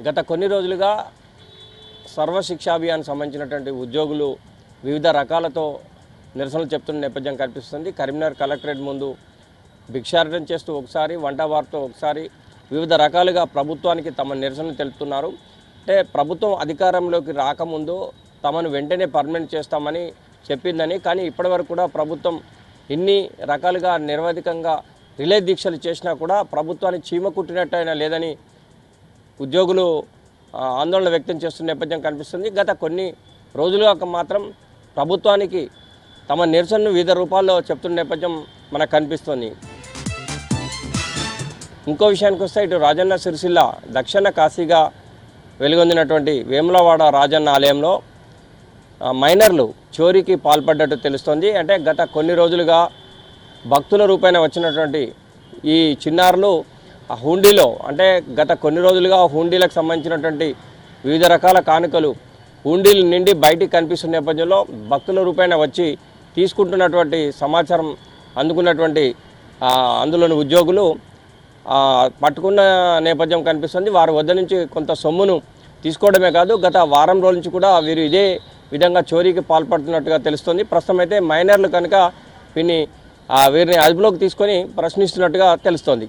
గత కొన్ని రోజులుగా సర్వశిక్షా అభియాన్ సంబంధించినటువంటి ఉద్యోగులు వివిధ రకాలతో నిరసనలు చెప్తున్న నేపథ్యం కనిపిస్తుంది. కరీంనగర్ కలెక్టరేట్ ముందు భిక్షాటన చేస్తూ ఒకసారి, వంటవారితో ఒకసారి వివిధ రకాలుగా ప్రభుత్వానికి తమ నిరసనలు తెలుపుతున్నారు. అంటే ప్రభుత్వం అధికారంలోకి రాకముందు తమను వెంటనే పర్మనెంట్ చేస్తామని చెప్పిందని, కానీ ఇప్పటివరకు కూడా ప్రభుత్వం ఇన్ని రకాలుగా నిరవధికంగా రిలే దీక్షలు చేసినా కూడా ప్రభుత్వానికి చీమ కుట్టినట్టయినా లేదని ఉద్యోగులు ఆందోళన వ్యక్తం చేస్తున్న నేపథ్యం కనిపిస్తుంది. గత కొన్ని రోజులుగా మాత్రం ప్రభుత్వానికి తమ నిరసనను వివిధ రూపాల్లో చెప్తున్న నేపథ్యం మనకు కనిపిస్తుంది. ఇంకో విషయానికి వస్తే ఇటు రాజన్న సిరిసిల్ల దక్షిణ కాశీగా వెలుగొందినటువంటి వేములవాడ రాజన్న ఆలయంలో మైనర్లు చోరీకి పాల్పడ్డట్టు తెలుస్తోంది. అంటే గత కొన్ని రోజులుగా భక్తుల రూపేణ వచ్చినటువంటి ఈ చిన్నారులు ఆ హుండీలో, అంటే గత కొన్ని రోజులుగా హుండీలకు సంబంధించినటువంటి వివిధ రకాల కానుకలు హుండీలు నిండి బయటికి కనిపిస్తున్న నేపథ్యంలో భక్తుల రూపేణ వచ్చి తీసుకుంటున్నటువంటి సమాచారం అందుకున్నటువంటి అందులోని ఉద్యోగులు పట్టుకున్న నేపథ్యం కనిపిస్తుంది. వారి వద్ద నుంచి కొంత సొమ్మును తీసుకోవడమే కాదు, గత వారం రోజుల నుంచి కూడా వీరు ఇదే విధంగా చోరీకి పాల్పడుతున్నట్టుగా తెలుస్తుంది. ప్రస్తుతం అయితే మైనర్లు కనుక వీరిని అదుపులోకి తీసుకొని ప్రశ్నిస్తున్నట్టుగా తెలుస్తోంది.